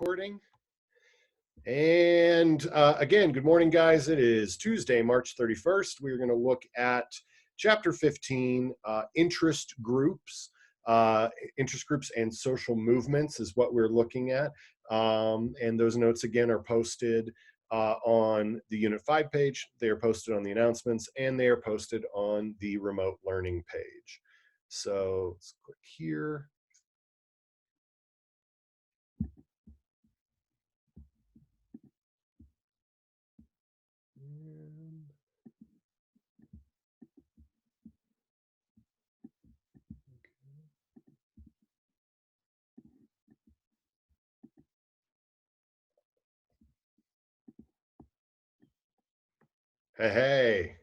Recording. And again, good morning, guys. It is Tuesday, March 31st. We're going to look at Chapter 15, interest groups. Interest groups and social movements is what we're looking at. And those notes, again, are posted on the Unit 5 page. They are posted on the announcements, and they are posted on the remote learning page. So let's click here. Hey,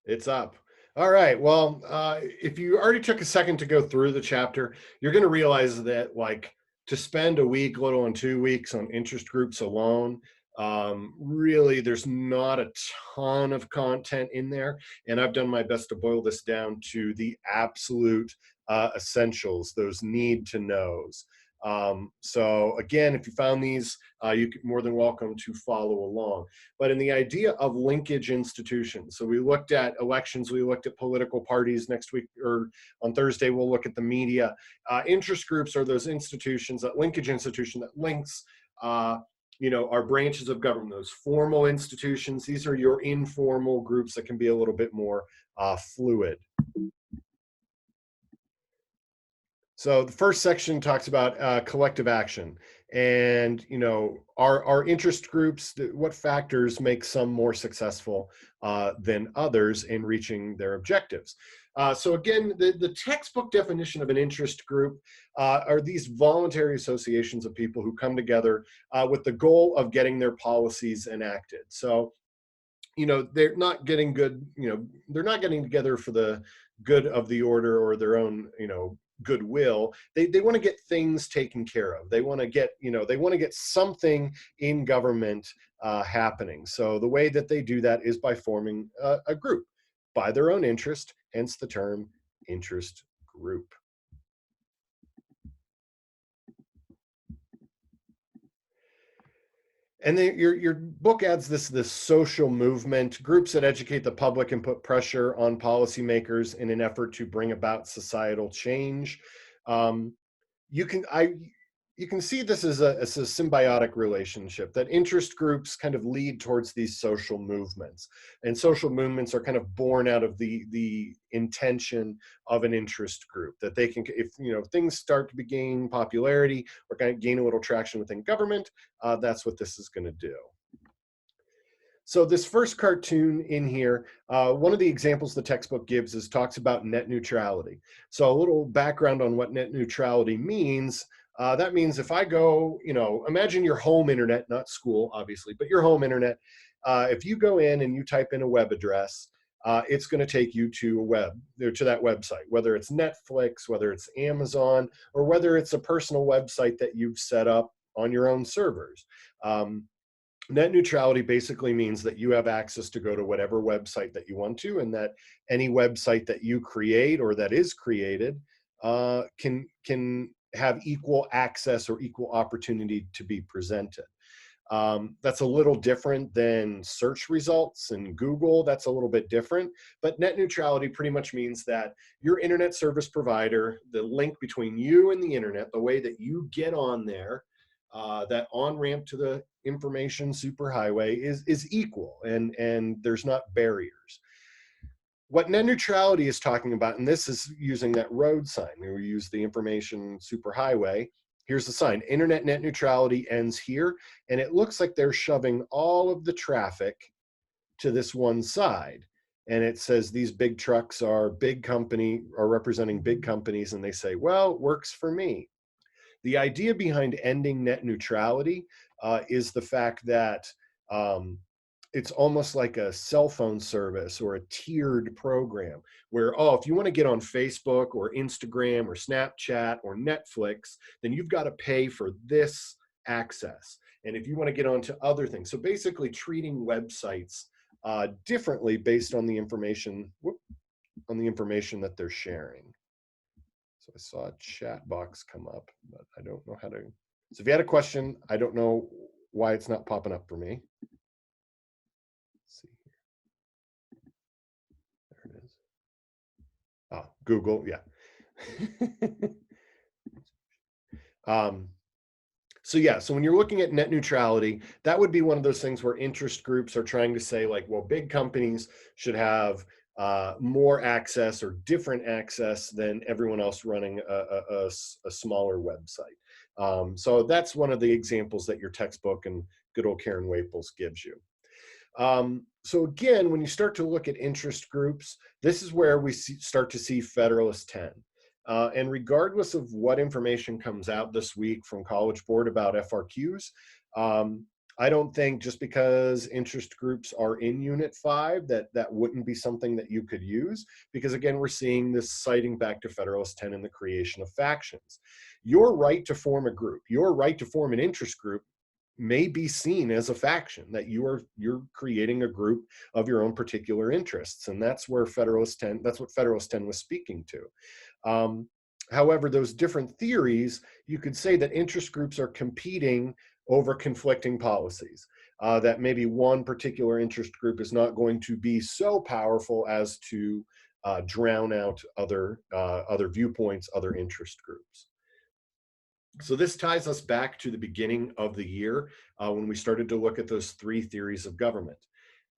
it's up. All right. Well, if you already took a second to go through the chapter, you're going to realize that, like, to spend a week, let alone 2 weeks, on interest groups alone, really, there's not a ton of content in there. And I've done my best to boil this down to the absolute essentials, those need to knows. So again, if you found these, you're more than welcome to follow along. But in the idea of linkage institutions, so we looked at elections, we looked at political parties. Next week, or on Thursday, we'll look at the media. Interest groups are those institutions, that linkage institution that links our branches of government, those formal institutions. These are your informal groups that can be a little bit more fluid. So the first section talks about collective action, and our interest groups. What factors make some more successful than others in reaching their objectives? So again, the textbook definition of an interest group are these voluntary associations of people who come together with the goal of getting their policies enacted. So they're not getting good. They're not getting together for the good of the order or their own goodwill. They want to get things taken care of. They want to get something in government happening. So the way that they do that is by forming a group by their own interest, hence the term interest group. And then your book adds this social movement, groups that educate the public and put pressure on policymakers in an effort to bring about societal change. Um, you can I you can see this as a symbiotic relationship, that interest groups kind of lead towards these social movements, and social movements are kind of born out of the intention of an interest group, that they can, if things start to gain popularity or kind of gain a little traction within government, that's what this is going to do. So this first cartoon in here, one of the examples the textbook gives is talks about net neutrality. So a little background on what net neutrality means. That means if I go, imagine your home internet, not school, obviously, but your home internet. If you go in and you type in a web address, it's going to take you to that website, whether it's Netflix, whether it's Amazon, or whether it's a personal website that you've set up on your own servers. Net neutrality basically means that you have access to go to whatever website that you want to, and that any website that you create or that is created can have equal access or equal opportunity to be presented. That's a little different than search results and Google. That's a little bit different. But net neutrality pretty much means that your internet service provider, the link between you and the internet, the way that you get on there, that on ramp to the information superhighway is equal, and there's not barriers. What net neutrality is talking about, and this is using that road sign, we use the information superhighway. Here's the sign: internet net neutrality ends here, and it looks like they're shoving all of the traffic to this one side. And it says these big trucks are representing big companies, and they say, well, it works for me. The idea behind ending net neutrality is the fact that it's almost like a cell phone service or a tiered program where, if you want to get on Facebook or Instagram or Snapchat or Netflix, then you've got to pay for this access. And if you want to get onto other things, so basically treating websites differently based on the information that they're sharing. So I saw a chat box come up, but I don't know how to So if you had a question, I don't know why it's not popping up for me. Let's see. There it is. Oh, Google, yeah. um, so yeah, so when you're looking at net neutrality, that would be one of those things where interest groups are trying to say like, well, big companies should have more access or different access than everyone else running a smaller website. So that's one of the examples that your textbook and good old Karen Waples gives you. So again, when you start to look at interest groups, this is where we start to see Federalist 10. And regardless of what information comes out this week from College Board about FRQs, I don't think just because interest groups are in Unit 5 that wouldn't be something that you could use, because again, we're seeing this citing back to Federalist 10 and the creation of factions. Your right to form a group, your right to form an interest group may be seen as a faction, that you're creating a group of your own particular interests. And that's where Federalist 10, that's what Federalist 10 was speaking to. However, those different theories, you could say that interest groups are competing over conflicting policies, that maybe one particular interest group is not going to be so powerful as to drown out other viewpoints, other interest groups. So this ties us back to the beginning of the year when we started to look at those three theories of government.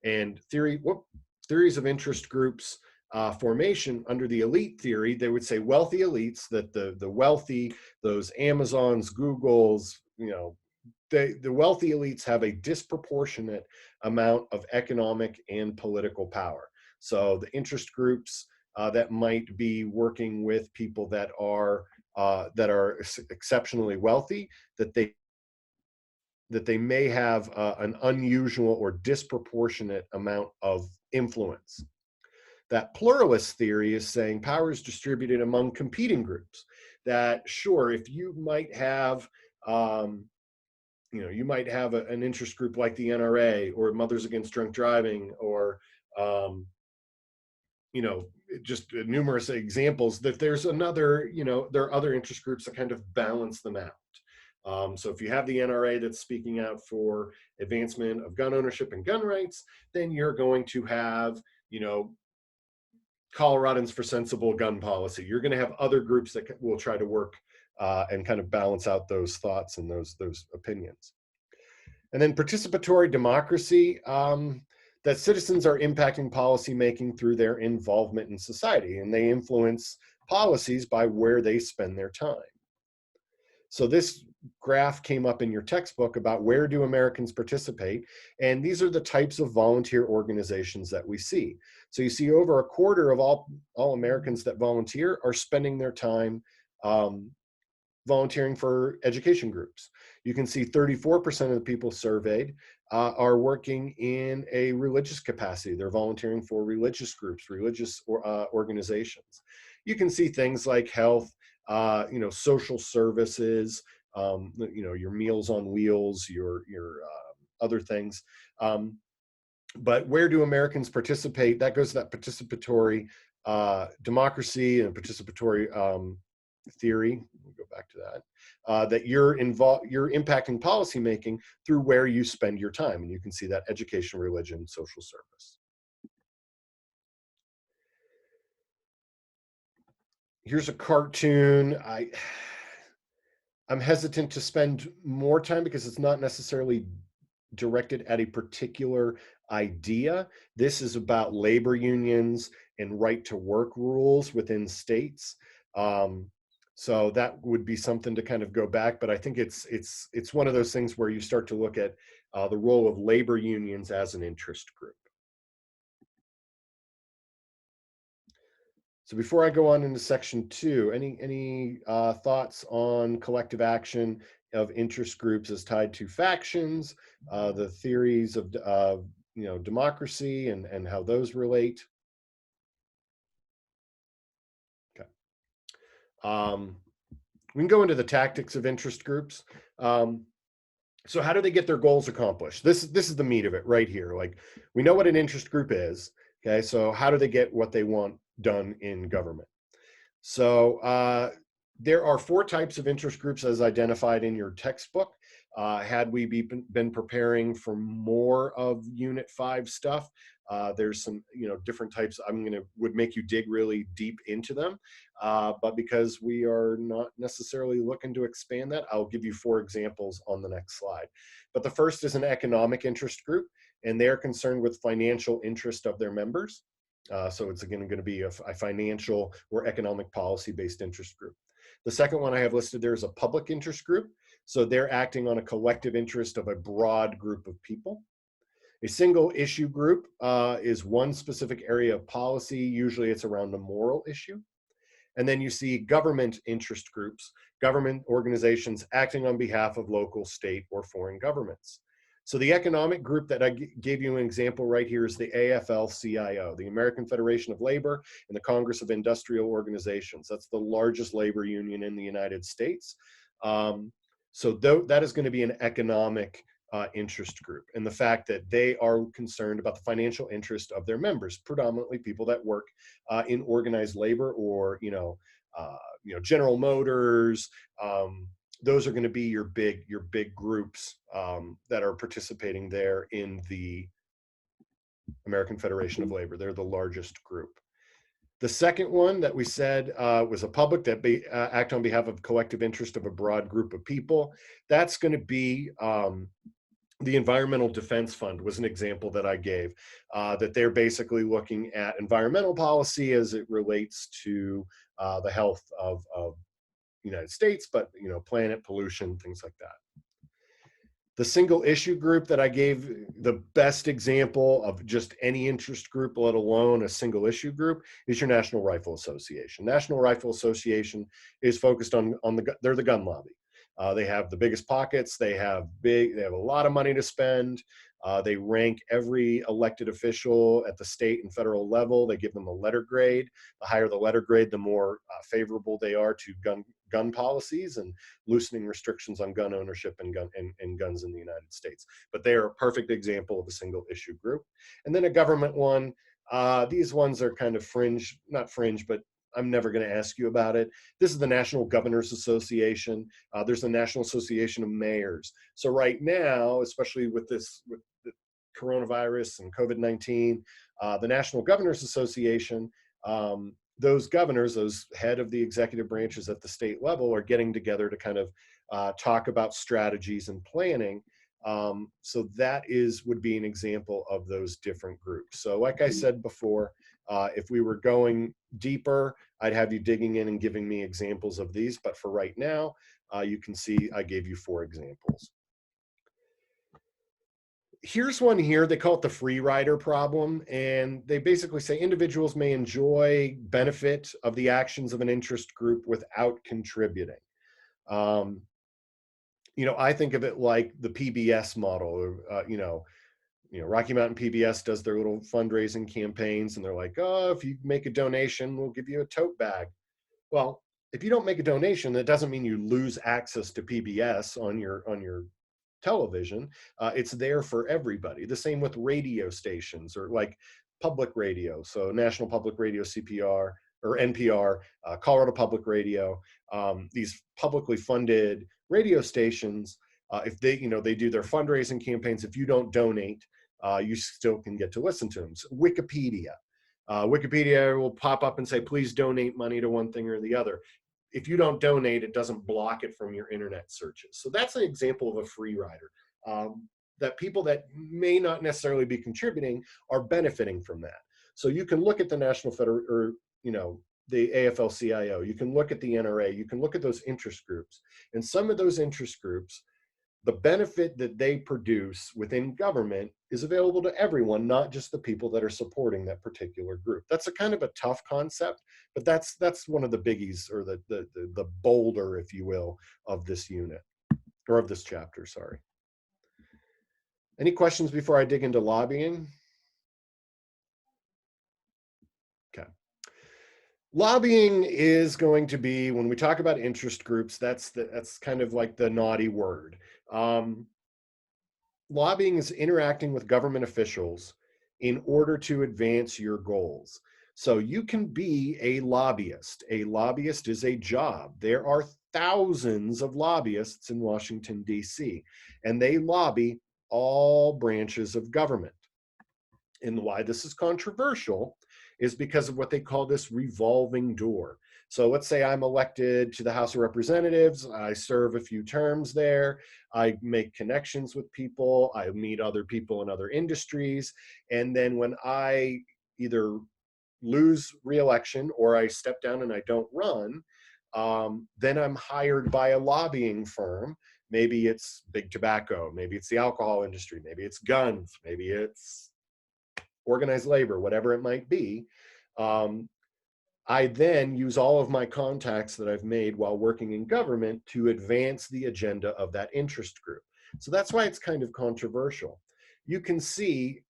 And theories of interest groups formation under the elite theory, they would say wealthy elites, that the wealthy, those Amazons, Googles, the wealthy elites have a disproportionate amount of economic and political power. So the interest groups that might be working with people that are exceptionally wealthy, that they may have an unusual or disproportionate amount of influence. That pluralist theory is saying power is distributed among competing groups. That sure, if you might have you might have an interest group like the NRA or Mothers Against Drunk Driving, or just numerous examples, that there's another, there are other interest groups that kind of balance them out. So if you have the NRA that's speaking out for advancement of gun ownership and gun rights, then you're going to have, Coloradans for Sensible Gun Policy. You're going to have other groups that will try to work and kind of balance out those thoughts and those opinions. And then participatory democracy, that citizens are impacting policy making through their involvement in society, and they influence policies by where they spend their time. So this graph came up in your textbook about where do Americans participate, and these are the types of volunteer organizations that we see. So you see over a quarter of all Americans that volunteer are spending their time volunteering for education groups. You can see 34% of the people surveyed are working in a religious capacity. They're volunteering for religious groups, religious organizations. You can see things like health, social services, your Meals on Wheels, your other things. But where do Americans participate? That goes to that participatory democracy and participatory theory. We'll go back to that. That you're impacting policymaking through where you spend your time, and you can see that education, religion, social service. Here's a cartoon. I'm hesitant to spend more time because it's not necessarily directed at a particular idea. This is about labor unions and right to work rules within states. So that would be something to kind of go back, but I think it's one of those things where you start to look at the role of labor unions as an interest group. So before I go on into section 2, any thoughts on collective action of interest groups as tied to factions, the theories of democracy and how those relate? Okay. We can go into the tactics of interest groups. So how do they get their goals accomplished? This is the meat of it right here. Like, we know what an interest group is. Okay, so how do they get what they want done in government? So There are 4 types of interest groups as identified in your textbook. Had we been preparing for more of Unit 5 stuff, there's some, different types. Would make you dig really deep into them. But because we are not necessarily looking to expand that, I'll give you 4 examples on the next slide. But the first is an economic interest group, and they're concerned with financial interest of their members. So it's again going to be a financial or economic policy-based interest group. The second one I have listed there is a public interest group. So they're acting on a collective interest of a broad group of people. A single issue group is one specific area of policy. Usually it's around a moral issue. And then you see government interest groups, government organizations acting on behalf of local, state, or foreign governments. So the economic group that I gave you an example right here is the AFL-CIO, the American Federation of Labor and the Congress of Industrial Organizations. That's the largest labor union in the United States. So that is going to be an economic interest group, and the fact that they are concerned about the financial interest of their members, predominantly people that work in organized labor or General Motors. Those are going to be your big groups that are participating there in the American Federation of Labor. They're the largest group. The second one that we said was a public that act on behalf of collective interest of a broad group of people. That's going to be the Environmental Defense Fund was an example that I gave, that they're basically looking at environmental policy as it relates to the health of the United States, but planet pollution, things like that. The single issue group that I gave, the best example of just any interest group, let alone a single issue group, is your National Rifle Association. National Rifle Association is focused on they're the gun lobby. They have the biggest pockets. They have a lot of money to spend. They rank every elected official at the state and federal level. They give them a letter grade. The higher the letter grade, the more favorable they are to gun policies and loosening restrictions on gun ownership and guns in the United States. But they are a perfect example of a single issue group. And then a government one. These ones are kind of fringe, not fringe, but I'm never going to ask you about it. This is the National Governors Association. There's the National Association of Mayors. So right now, especially with the coronavirus and COVID-19, the National Governors Association, those governors, those head of the executive branches at the state level, are getting together to kind of talk about strategies and planning. So that would be an example of those different groups. So like I said before, if we were going deeper, I'd have you digging in and giving me examples of these. But for right now, you can see I gave you 4 examples. Here's one here. They call it the free rider problem. And they basically say individuals may enjoy benefit of the actions of an interest group without contributing. I think of it like the PBS model. Rocky Mountain PBS does their little fundraising campaigns, and they're like, oh, if you make a donation, we'll give you a tote bag. Well, if you don't make a donation, that doesn't mean you lose access to PBS on your television. It's there for everybody. The same with radio stations or like public radio. So National Public Radio, CPR or NPR, Colorado Public Radio, these publicly funded radio stations, if they do their fundraising campaigns, if you don't donate, you still can get to listen to them. So Wikipedia. Wikipedia will pop up and say, please donate money to one thing or the other. If you don't donate, it doesn't block it from your internet searches. So that's an example of a free rider, that people that may not necessarily be contributing are benefiting from that. So you can look at the National Federation, or the AFL-CIO, you can look at the NRA, you can look at those interest groups, and some of those interest groups, the benefit that they produce within government is available to everyone, not just the people that are supporting that particular group. That's a kind of a tough concept, but that's one of the biggies, or the boulder, if you will, of this unit, or of this chapter, sorry. Any questions before I dig into lobbying? Okay. Lobbying is going to be, when we talk about interest groups, that's kind of like the naughty word. Lobbying is interacting with government officials in order to advance your goals. So you can be a lobbyist. A lobbyist is a job. There are thousands of lobbyists in Washington, D.C., and they lobby all branches of government. And why this is controversial is because of what they call this revolving door. So let's say I'm elected to the House of Representatives, I serve a few terms there, I make connections with people, I meet other people in other industries, and then when I either lose reelection or I step down and I don't run, then I'm hired by a lobbying firm. Maybe it's big tobacco, maybe it's the alcohol industry, maybe it's guns, maybe it's organized labor, whatever it might be. Um, I then use all of my contacts that I've made while working in government to advance the agenda of that interest group. So that's why it's kind of controversial. You can see,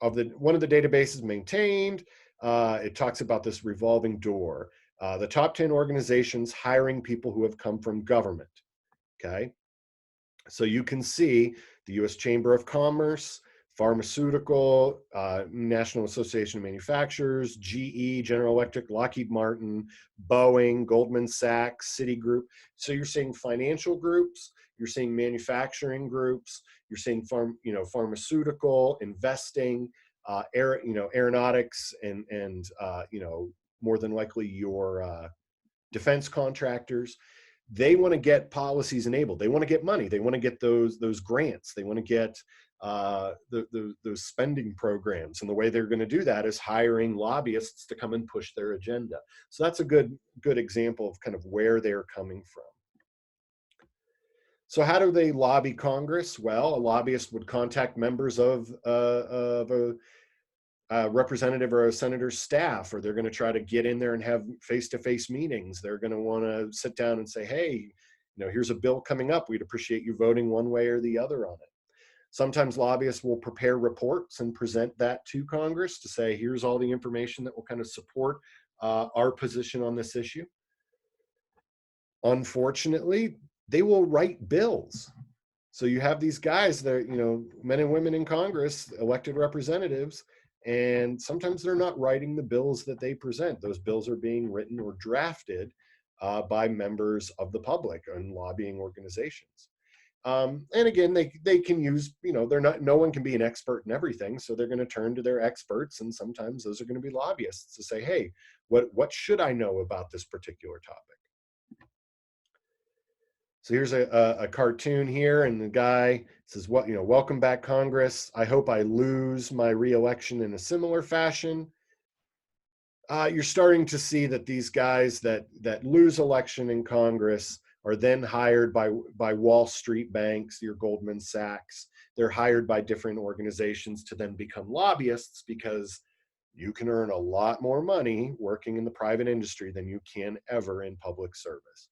of the one of the databases maintained, it talks about this revolving door. The top 10 organizations hiring people who have come from government. Okay. So you can see the US Chamber of Commerce, Pharmaceutical, National Association of Manufacturers, GE, General Electric, Lockheed Martin, Boeing, Goldman Sachs, Citigroup. So you're seeing financial groups, you're seeing manufacturing groups, you're seeing pharmaceutical, investing, aeronautics, and more than likely your defense contractors. They want to get policies enabled. They want to get money. They want to get those grants. They want to get those spending programs. And the way they're going to do that is hiring lobbyists to come and push their agenda. So that's a good example of kind of where they're coming from. So how do they lobby Congress? Well, a lobbyist would contact members of a representative or a senator's staff, or they're going to try to get in there and have face-to-face meetings. They're going to want to sit down and say, hey, here's a bill coming up. We'd appreciate you voting one way or the other on it. Sometimes lobbyists will prepare reports and present that to Congress to say, here's all the information that will kind of support our position on this issue. Unfortunately, they will write bills. So you have these guys that men and women in Congress, elected representatives, and sometimes they're not writing the bills that they present. Those bills are being written or drafted by members of the public and lobbying organizations. And again, they can use, no one can be an expert in everything. So they're going to turn to their experts. And sometimes those are going to be lobbyists to say, hey, what should I know about this particular topic? So here's a cartoon here, and the guy says, welcome back, Congress. I hope I lose my reelection in a similar fashion. You're starting to see that these guys that lose election in Congress are then hired by Wall Street banks, your Goldman Sachs. They're hired by different organizations to then become lobbyists, because you can earn a lot more money working in the private industry than you can ever in public service.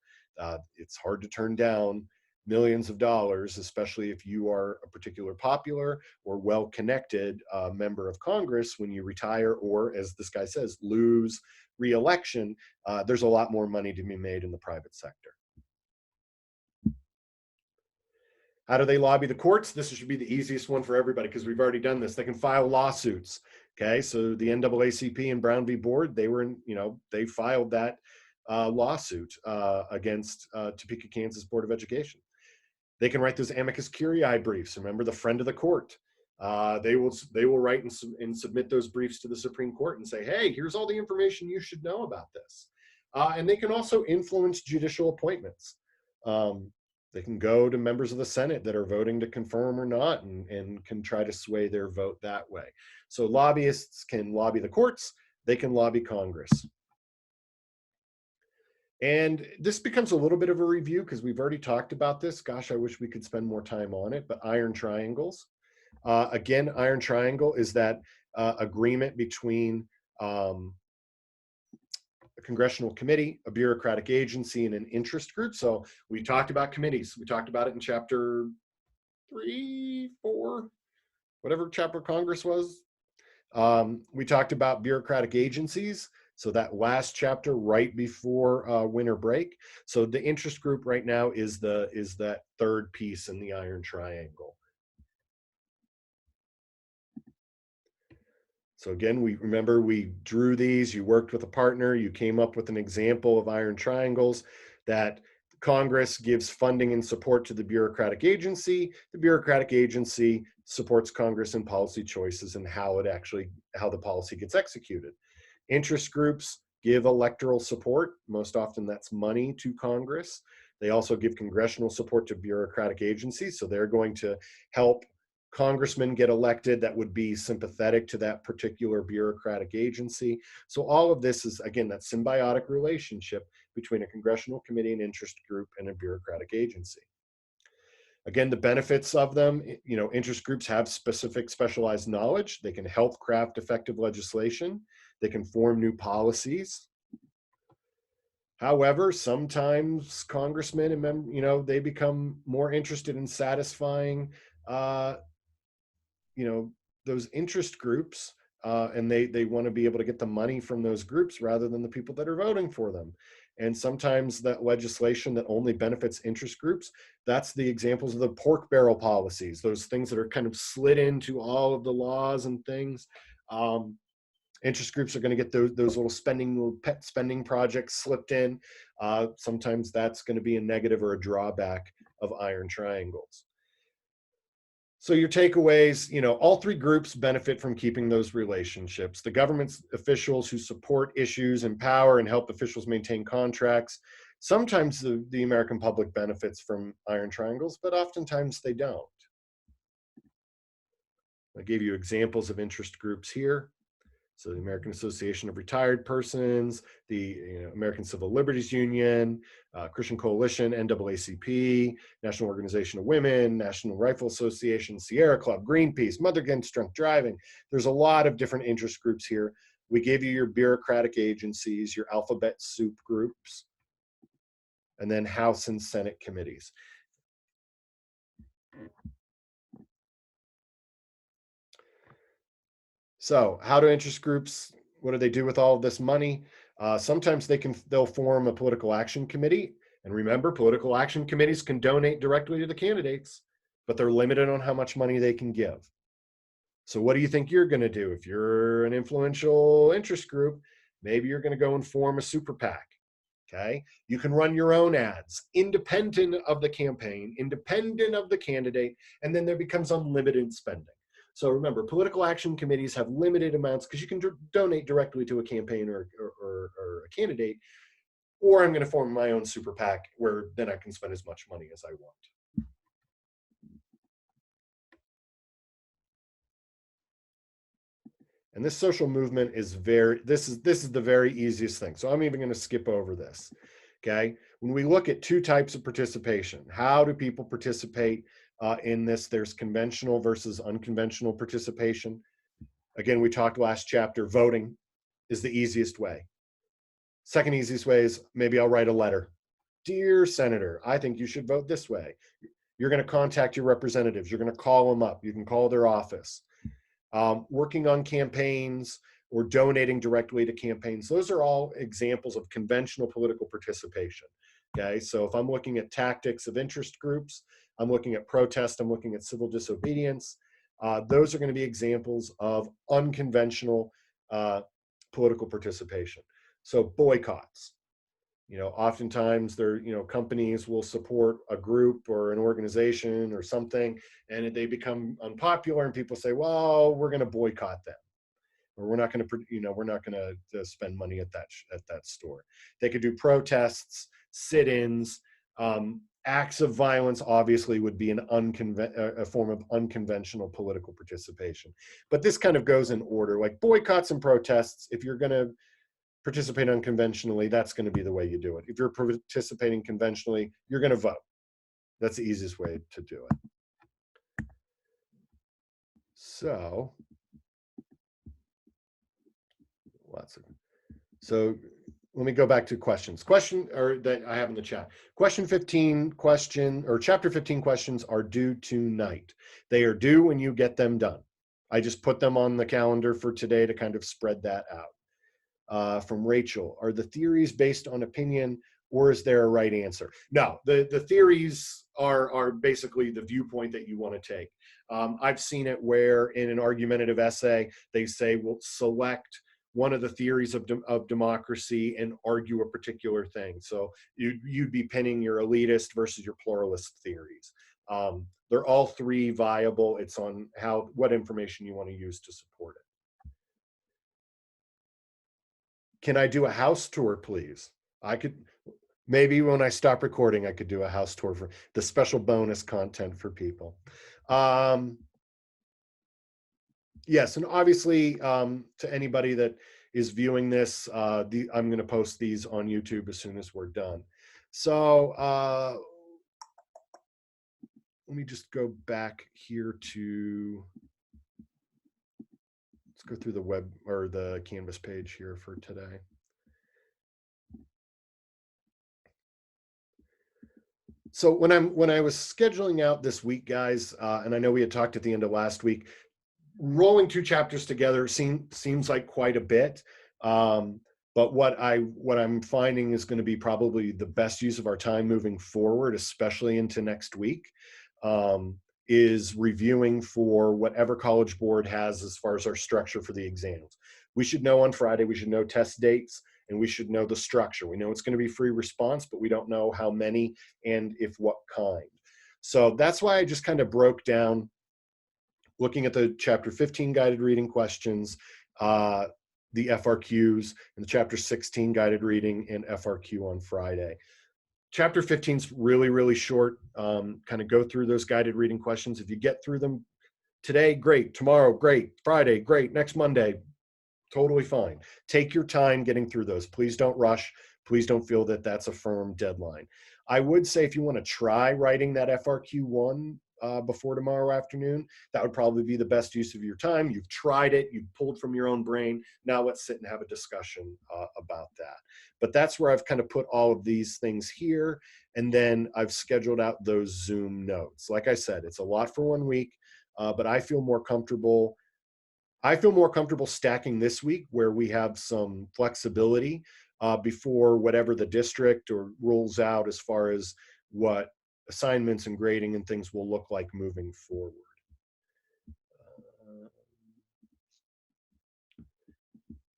It's hard to turn down millions of dollars, especially if you are a particular popular or well-connected member of Congress. When you retire, or as this guy says, lose re-election, there's a lot more money to be made in the private sector. How do they lobby the courts? This should be the easiest one for everybody, because we've already done this. They can file lawsuits. Okay, so the NAACP and Brown v. Board, they filed that lawsuit against Topeka, Kansas Board of Education. They can write those amicus curiae briefs. Remember, the friend of the court. They will write and submit those briefs to the Supreme Court and say, hey, here's all the information you should know about this. And they can also influence judicial appointments. They can go to members of the Senate that are voting to confirm or not, and can try to sway their vote that way. So lobbyists can lobby the courts. They can lobby Congress. And this becomes a little bit of a review, because we've already talked about this. Gosh, I wish we could spend more time on it, but iron triangles. Again, iron triangle is that agreement between a congressional committee, a bureaucratic agency, and an interest group. So we talked about committees. We talked about it in chapter 3, 4, whatever chapter Congress was. We talked about bureaucratic agencies. So that last chapter right before winter break. So the interest group right now is that third piece in the iron triangle. So again, we drew these, you worked with a partner, you came up with an example of iron triangles that Congress gives funding and support to the bureaucratic agency. The bureaucratic agency supports Congress in policy choices and how the policy gets executed. Interest groups give electoral support. Most often that's money to Congress. They also give congressional support to bureaucratic agencies. So they're going to help congressmen get elected that would be sympathetic to that particular bureaucratic agency. So all of this is, again, that symbiotic relationship between a congressional committee, an interest group, and a bureaucratic agency. Again, the benefits of them, interest groups have specific specialized knowledge. They can help craft effective legislation. They can form new policies. However, sometimes congressmen and they become more interested in satisfying, those interest groups, and they want to be able to get the money from those groups rather than the people that are voting for them. And sometimes that legislation that only benefits interest groups, that's the examples of the pork barrel policies, those things that are kind of slid into all of the laws and things. Interest groups are going to get those little pet spending projects slipped in. Sometimes that's going to be a negative or a drawback of iron triangles. So your takeaways, all three groups benefit from keeping those relationships. The government officials who support issues, empower, and help officials maintain contracts. Sometimes the American public benefits from iron triangles, but oftentimes they don't. I gave you examples of interest groups here. So the American Association of Retired Persons, the American Civil Liberties Union, Christian Coalition, NAACP, National Organization of Women, National Rifle Association, Sierra Club, Greenpeace, Mother Against Drunk Driving. There's a lot of different interest groups here. We gave you your bureaucratic agencies, your alphabet soup groups, and then House and Senate committees. So how do interest groups, what do they do with all of this money? Sometimes they'll form a political action committee. And remember, political action committees can donate directly to the candidates, but they're limited on how much money they can give. So what do you think you're going to do? If you're an influential interest group, maybe you're going to go and form a super PAC. Okay. You can run your own ads, independent of the campaign, independent of the candidate, and then there becomes unlimited spending. So remember, political action committees have limited amounts because you can donate directly to a campaign or a candidate, or I'm going to form my own super PAC where then I can spend as much money as I want. And this social movement is this is the very easiest thing. So I'm even going to skip over this. Okay. When we look at two types of participation, how do people participate in this? There's conventional versus unconventional participation. Again, we talked last chapter, voting is the easiest way. Second easiest way is maybe I'll write a letter. Dear Senator, I think you should vote this way. You're going to contact your representatives. You're going to call them up. You can call their office. Working on campaigns or donating directly to campaigns. Those are all examples of conventional political participation. Okay, so if I'm looking at tactics of interest groups, I'm looking at protest, I'm looking at civil disobedience, those are going to be examples of unconventional political participation. So boycotts. Oftentimes companies will support a group or an organization or something, and they become unpopular, and people say, well, we're going to boycott them, or we're not going to spend money at that store. They could do protests, sit-ins, acts of violence. Obviously would be a form of unconventional political participation, but this kind of goes in order. Like boycotts and protests, if you're going to participate unconventionally, that's going to be the way you do it. If you're participating conventionally, you're going to vote. That's the easiest way to do it. So let me go back to questions. That I have in the chat. Chapter 15 questions are due tonight. They are due when you get them done. I just put them on the calendar for today to kind of spread that out. From Rachel, are the theories based on opinion or is there a right answer? No, the theories are basically the viewpoint that you want to take. I've seen it where in an argumentative essay, they say, well, select one of the theories of democracy and argue a particular thing. So you'd be pinning your elitist versus your pluralist theories. They're all three viable. It's on what information you want to use to support it. Can I do a house tour, please? I could, maybe when I stop recording, I could do a house tour for the special bonus content for people. Yes, and obviously to anybody that is viewing this, I'm going to post these on YouTube as soon as we're done. So let me just go back here to, let's go through the web or the Canvas page here for today. So when I was scheduling out this week, guys, and I know we had talked at the end of last week, rolling 2 chapters together seems like quite a bit. But what I'm finding is going to be probably the best use of our time moving forward, especially into next week, is reviewing for whatever College Board has as far as our structure for the exams. We should know on Friday, we should know test dates, and we should know the structure. We know it's going to be free response, but we don't know how many and if what kind. So that's why I just kind of broke down, looking at the chapter 15 guided reading questions, the FRQs, and the chapter 16 guided reading and FRQ on Friday. Chapter 15 is really, really short. Kind of go through those guided reading questions. If you get through them today, great. Tomorrow, great. Friday, great. Next Monday, totally fine. Take your time getting through those. Please don't rush. Please don't feel that that's a firm deadline. I would say if you want to try writing that FRQ1 before tomorrow afternoon, that would probably be the best use of your time. You've tried it, you've pulled from your own brain. Now let's sit and have a discussion about that. But that's where I've kind of put all of these things here. And then I've scheduled out those Zoom notes. Like I said, it's a lot for 1 week, but I feel more comfortable stacking this week where we have some flexibility before whatever the district or rules out as far as what assignments and grading and things will look like moving forward.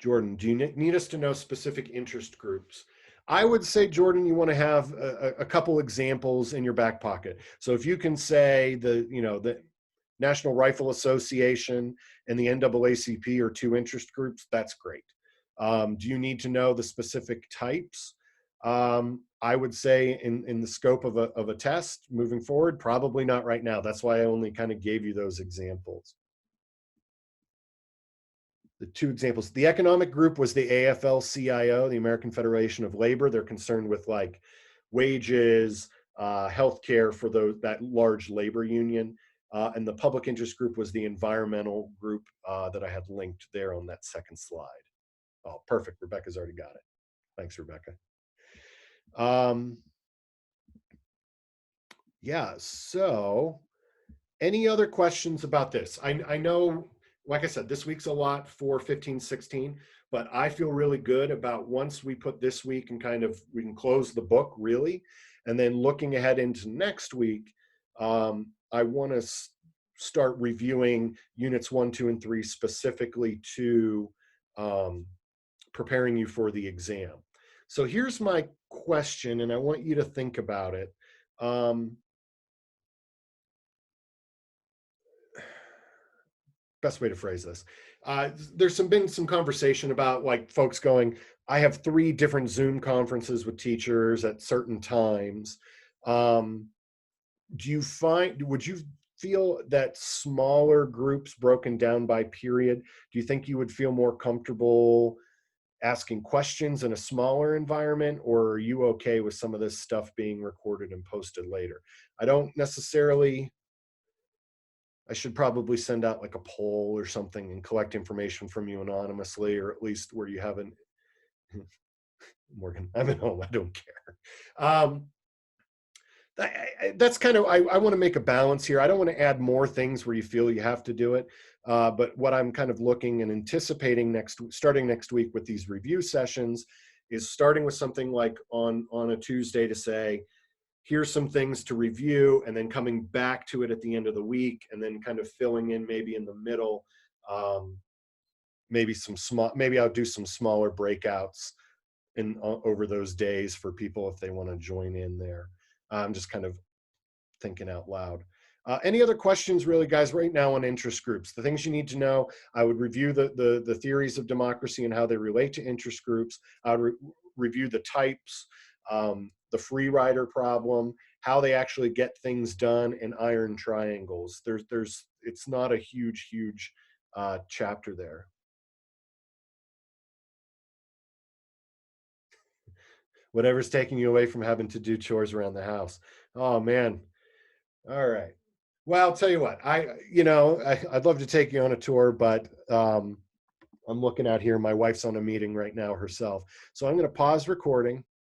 Jordan, do you need us to know specific interest groups? I would say, Jordan, you want to have a couple examples in your back pocket. So if you can say the National Rifle Association and the NAACP are 2 interest groups, that's great. Do you need to know the specific types? I would say in the scope of a test moving forward, probably not right now. That's why I only kind of gave you those examples. The 2 examples. The economic group was the AFL-CIO, the American Federation of Labor. They're concerned with like wages, healthcare for that large labor union. And the public interest group was the environmental group that I had linked there on that second slide. Oh, perfect. Rebecca's already got it. Thanks, Rebecca. Yeah, so any other questions about this? I know, like I said, this week's a lot for 15, 16, but I feel really good about once we put this week and we can close the book really, and then looking ahead into next week, I want to start reviewing units 1, 2, and 3 specifically to preparing you for the exam. So here's my question, and I want you to think about it. Best way to phrase this. There's been some conversation about like folks going, I have 3 different Zoom conferences with teachers at certain times. Would you feel that smaller groups broken down by period, do you think you would feel more comfortable asking questions in a smaller environment, or are you okay with some of this stuff being recorded and posted later? I should probably send out like a poll or something and collect information from you anonymously, or at least where you haven't. Morgan, I'm at home, I don't care. That's kind of, I want to make a balance here. I don't want to add more things where you feel you have to do it. But what I'm kind of looking and anticipating starting next week with these review sessions is starting with something like on a Tuesday to say, here's some things to review, and then coming back to it at the end of the week, and then kind of filling in maybe in the middle, um, maybe I'll do some smaller breakouts in over those days for people if they want to join in there. I'm just kind of thinking out loud. Any other questions, really, guys, right now on interest groups? The things you need to know, I would review the theories of democracy and how they relate to interest groups. I would review the types, the free rider problem, how they actually get things done, and iron triangles. It's not a huge chapter there. Whatever's taking you away from having to do chores around the house. Oh man. All right. Well, I'll tell you what. I'd love to take you on a tour, but I'm looking out here. My wife's on a meeting right now herself, so I'm going to pause recording.